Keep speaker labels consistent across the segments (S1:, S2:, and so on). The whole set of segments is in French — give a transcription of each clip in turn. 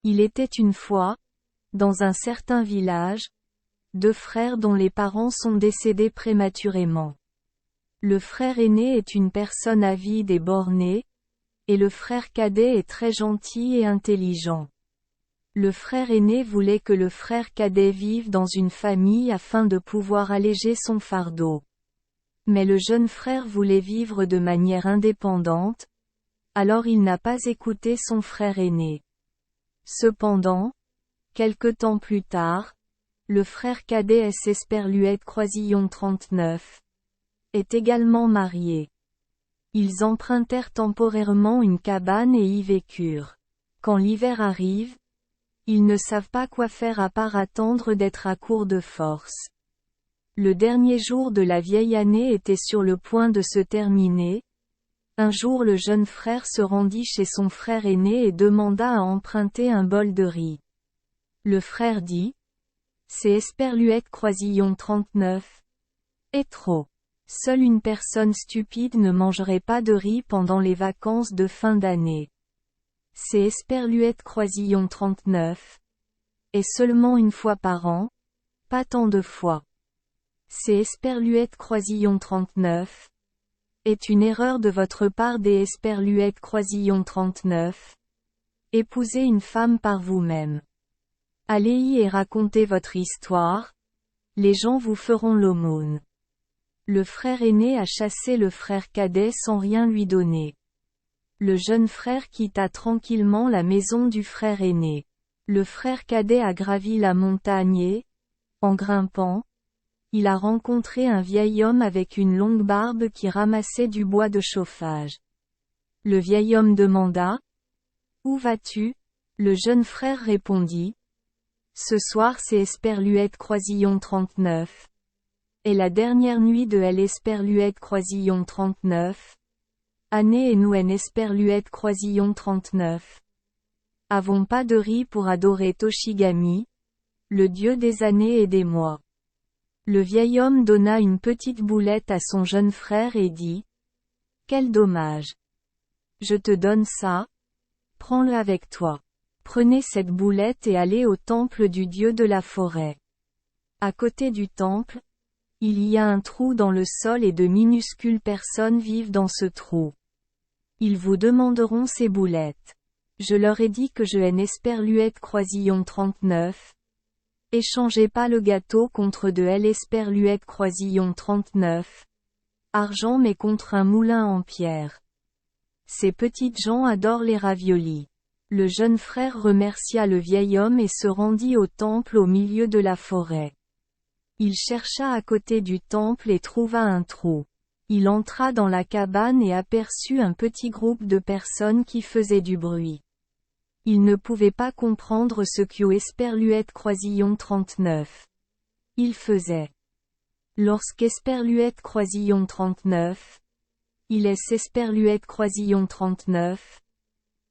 S1: Il était une fois, dans un certain village, deux frères dont les parents sont décédés prématurément. Le frère aîné est une personne avide et bornée, et le frère cadet est très gentil et intelligent. Le frère aîné voulait que le frère cadet vive dans une famille afin de pouvoir alléger son fardeau. Mais le jeune frère voulait vivre de manière indépendante, alors il n'a pas écouté son frère aîné. Cependant, quelque temps plus tard, le frère cadet S. Esperluette Croisillon 39 est également marié. Ils empruntèrent temporairement une cabane et y vécurent. Quand l'hiver arrive, ils ne savent pas quoi faire à part attendre d'être à court de force. Le dernier jour de la vieille année était sur le point de se terminer. Un jour le jeune frère se rendit chez son frère aîné et demanda à emprunter un bol de riz. Le frère dit: c'est Esperluette Croisillon 39. est trop. Seule une personne stupide ne mangerait pas de riz pendant les vacances de fin d'année. C'est Esperluette Croisillon 39. Et seulement une fois par an, pas tant de fois. C'est Esperluette Croisillon 39. Est une erreur de votre part des Esperluette Croisillon 39. Épousez une femme par vous-même. Allez-y et racontez votre histoire. Les gens vous feront l'aumône. Le frère aîné a chassé le frère cadet sans rien lui donner. Le jeune frère quitta tranquillement la maison du frère aîné. Le frère cadet a gravi la montagne et, en grimpant, il a rencontré un vieil homme avec une longue barbe qui ramassait du bois de chauffage. Le vieil homme demanda: Où vas-tu? Le jeune frère répondit: Ce soir c'est Esperluette Croisillon 39. Et la dernière nuit de L. Esperluette Croisillon 39. Année et nous en Esperluette Croisillon 39. Avons pas de riz pour adorer Toshigami, le dieu des années et des mois. Le vieil homme donna une petite boulette à son jeune frère et dit: Quel dommage! Je te donne ça, prends-le avec toi. Prenez cette boulette et allez au temple du dieu de la forêt. À côté du temple, il y a un trou dans le sol et de minuscules personnes vivent dans ce trou. Ils vous demanderont ces boulettes. Je leur ai dit que je en Esperluette Croisillon 39. Échangez pas le gâteau contre de L. Esperluette Croisillon 39. Argent mais contre un moulin en pierre. Ces petites gens adorent les raviolis. Le jeune frère remercia le vieil homme et se rendit au temple au milieu de la forêt. Il chercha à côté du temple et trouva un trou. Il entra dans la cabane et aperçut un petit groupe de personnes qui faisaient du bruit. Il ne pouvait pas comprendre ce que Esperluette Croisillon 39. Il faisait. Lorsqu'Esperluette Croisillon 39. Il est Esperluette Croisillon 39.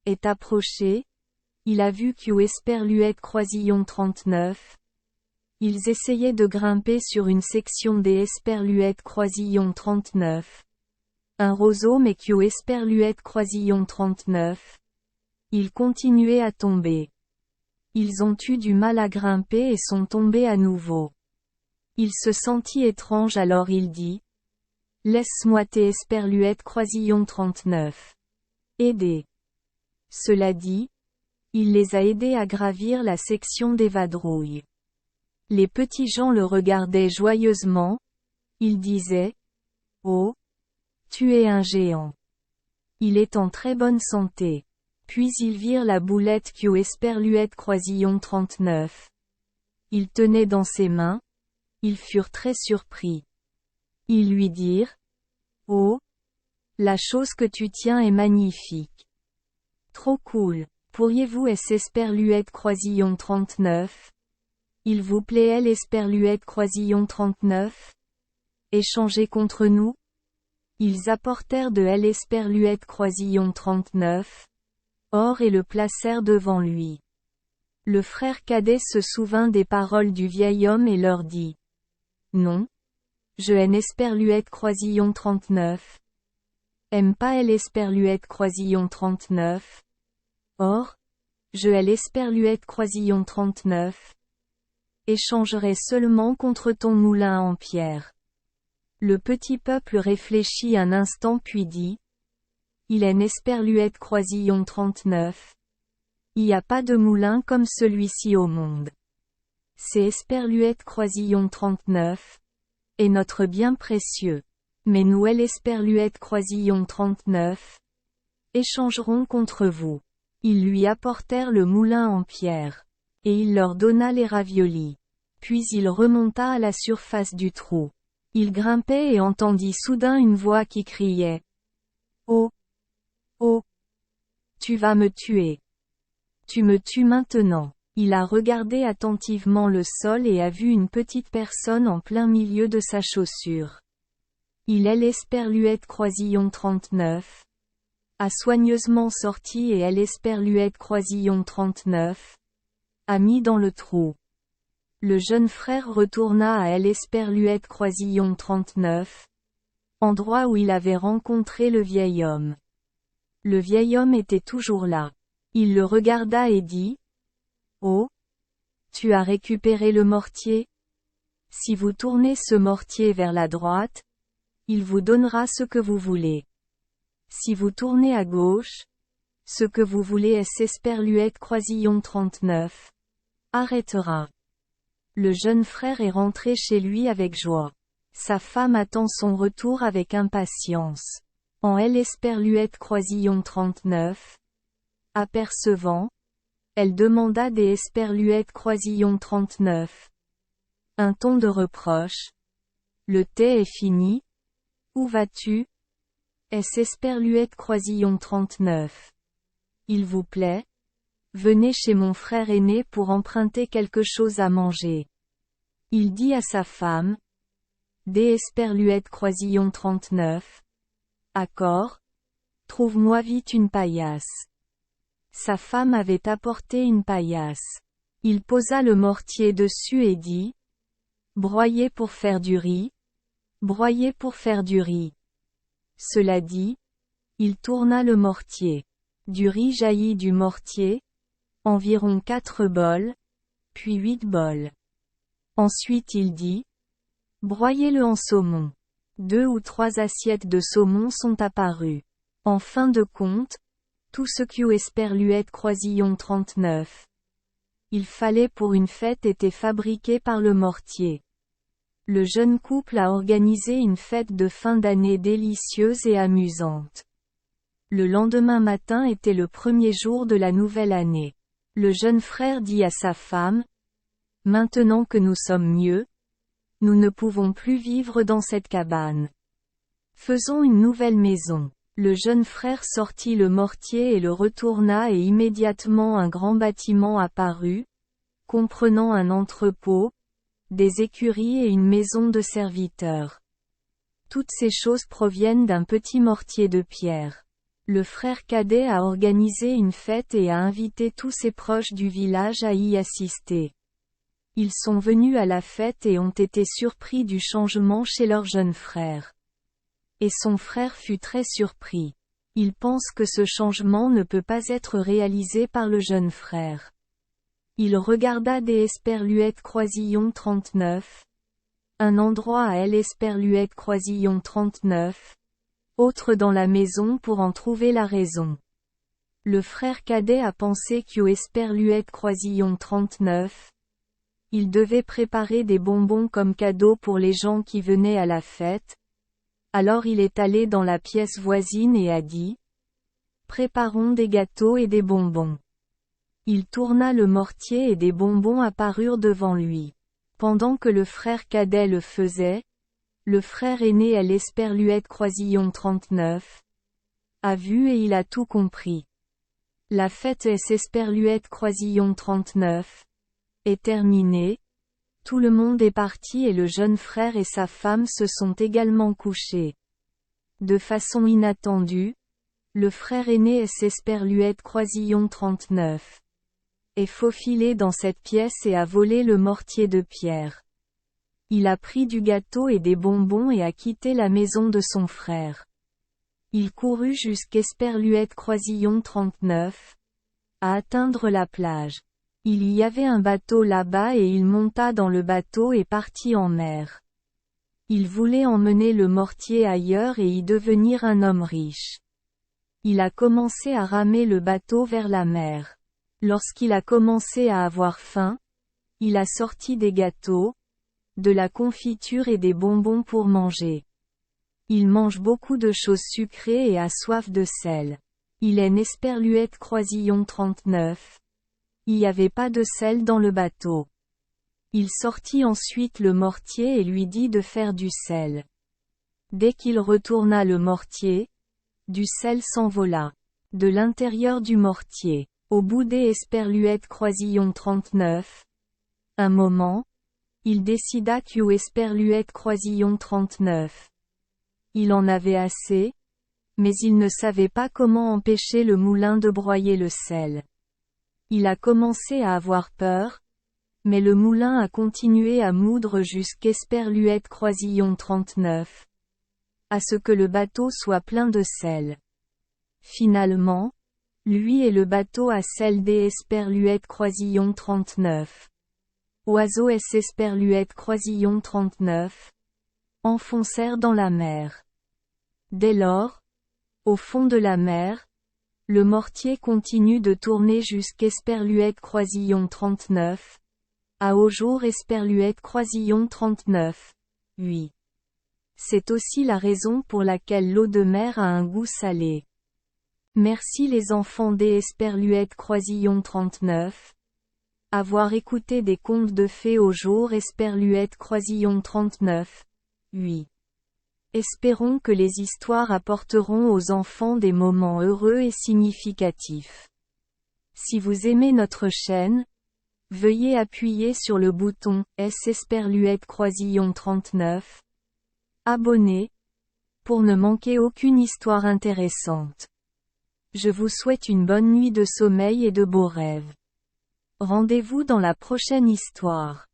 S1: Est approché. Il a vu que Esperluette Croisillon 39. Ils essayaient de grimper sur une section des Esperluette Croisillon 39. Un roseau mais que Esperluette Croisillon 39. Ils continuaient à tomber. Ils ont eu du mal à grimper et sont tombés à nouveau. Il se sentit étrange alors il dit: Laisse-moi tes Esperluette Croisillon 39. Aidez. Cela dit, il les a aidés à gravir la section des vadrouilles. Les petits gens le regardaient joyeusement. Ils disaient: Oh! Tu es un géant. Il est en très bonne santé. Puis ils virent la boulette que Esperluette Croisillon 39. Il tenait dans ses mains. Ils furent très surpris. Ils lui dirent: Oh! La chose que tu tiens est magnifique. Trop cool. Pourriez-vous Esperluette Croisillon 39? Il vous plaît L. Esperluette Croisillon 39? Échanger contre nous? Ils apportèrent de L. Esperluette Croisillon 39. Or et le placèrent devant lui. Le frère cadet se souvint des paroles du vieil homme et leur dit: Non. Je en Esperluette Croisillon 39. Aime pas L. Esperluette Croisillon 39. Or, Je Esperluette Croisillon 39. Échangerai seulement contre ton moulin en pierre. Le petit peuple réfléchit un instant puis dit. Il Esperluette Croisillon 39. Il n'y a pas de moulin comme celui-ci au monde. C'est Esperluette Croisillon 39. Et notre bien précieux. Mais nous Esperluette Croisillon 39. Échangerons contre vous. Ils lui apportèrent le moulin en pierre. Et il leur donna les raviolis. Puis il remonta à la surface du trou. Il grimpait et entendit soudain une voix qui criait. Oh! Oh! Tu vas me tuer. Tu me tues maintenant. Il a regardé attentivement le sol et a vu une petite personne en plein milieu de sa chaussure. Il Esperluette Croisillon 39. A soigneusement sorti et Esperluette Croisillon 39. A mis dans le trou. Le jeune frère retourna à Esperluette Croisillon 39. Endroit où il avait rencontré le vieil homme. Le vieil homme était toujours là. Il le regarda et dit. Oh! Tu as récupéré le mortier? Si vous tournez ce mortier vers la droite, il vous donnera ce que vous voulez. Si vous tournez à gauche, ce que vous voulez Esperluette Croisillon 39. Arrêtera. Le jeune frère est rentré chez lui avec joie. Sa femme attend son retour avec impatience. En Esperluette Croisillon 39. Apercevant, elle demanda des Esperluette Croisillon 39. Un ton de reproche. Le thé est fini. Où vas-tu? Esperluette Croisillon 39. Il vous plaît? Venez chez mon frère aîné pour emprunter quelque chose à manger. Il dit à sa femme. Des Esperluette Croisillon 39. Accord? Trouve-moi vite une paillasse. Sa femme avait apporté une paillasse. Il posa le mortier dessus et dit. Broyer pour faire du riz. Broyer pour faire du riz. Cela dit, il tourna le mortier. Du riz jaillit du mortier. Environ 4 bols. Puis 8 bols. Ensuite il dit. Broyez-le en saumon. 2 ou 3 assiettes de saumon sont apparues. En fin de compte, tout ce que Esperluette Croisillon 39. Il fallait pour une fête était fabriqué par le mortier. Le jeune couple a organisé une fête de fin d'année délicieuse et amusante. Le lendemain matin était le premier jour de la nouvelle année. Le jeune frère dit à sa femme. Maintenant que nous sommes mieux, nous ne pouvons plus vivre dans cette cabane. Faisons une nouvelle maison. Le jeune frère sortit le mortier et le retourna et immédiatement un grand bâtiment apparut, comprenant un entrepôt, des écuries et une maison de serviteurs. Toutes ces choses proviennent d'un petit mortier de pierre. Le frère cadet a organisé une fête et a invité tous ses proches du village à y assister. Ils sont venus à la fête et ont été surpris du changement chez leur jeune frère. Et son frère fut très surpris. Il pense que ce changement ne peut pas être réalisé par le jeune frère. Il regarda des Esperluette Croisillon 39. Un endroit à Esperluette Croisillon 39. Autre dans la maison pour en trouver la raison. Le frère cadet a pensé que Esperluette Croisillon 39. Il devait préparer des bonbons comme cadeau pour les gens qui venaient à la fête. Alors il est allé dans la pièce voisine et a dit. Préparons des gâteaux et des bonbons. Il tourna le mortier et des bonbons apparurent devant lui. Pendant que le frère cadet le faisait, le frère aîné Esperluette Croisillon 39. A vu et il a tout compris. La fête Esperluette Croisillon 39. Est terminée. Tout le monde est parti et le jeune frère et sa femme se sont également couchés. De façon inattendue, le frère aîné Esperluette Croisillon 39. Est faufilé dans cette pièce et a volé le mortier de pierre. Il a pris du gâteau et des bonbons et a quitté la maison de son frère. Il courut jusqu'Esperluette Croisillon 39. à atteindre la plage. Il y avait un bateau là-bas et il monta dans le bateau et partit en mer. Il voulait emmener le mortier ailleurs et y devenir un homme riche. Il a commencé à ramer le bateau vers la mer. Lorsqu'il a commencé à avoir faim, il a sorti des gâteaux, de la confiture et des bonbons pour manger. Il mange beaucoup de choses sucrées et a soif de sel. Il est Nesperluette Croisillon 39. Il n'y avait pas de sel dans le bateau. Il sortit ensuite le mortier et lui dit de faire du sel. Dès qu'il retourna le mortier, du sel s'envola de l'intérieur du mortier. Au bout des Esperluette Croisillon 39. Un moment, il décida qu'u Esperluette Croisillon 39. Il en avait assez, mais il ne savait pas comment empêcher le moulin de broyer le sel. Il a commencé à avoir peur, mais le moulin a continué à moudre jusqu'Esperluette Croisillon 39. À ce que le bateau soit plein de sel. Finalement, lui et le bateau à sel des Esperluette Croisillon 39. Oiseau S. Esperluette Croisillon 39. Enfoncèrent dans la mer. Dès lors, au fond de la mer, le mortier continue de tourner jusqu'Esperluette Croisillon 39. À au jour Esperluette Croisillon 39. Oui. C'est aussi la raison pour laquelle l'eau de mer a un goût salé. Merci les enfants des Esperluette Croisillon 39. Avoir écouté des contes de fées au jour Esperluette Croisillon 39. Oui. Espérons que les histoires apporteront aux enfants des moments heureux et significatifs. Si vous aimez notre chaîne, veuillez appuyer sur le bouton S Esperluette Croisillon 39. Abonner, pour ne manquer aucune histoire intéressante. Je vous souhaite une bonne nuit de sommeil et de beaux rêves. Rendez-vous dans la prochaine histoire.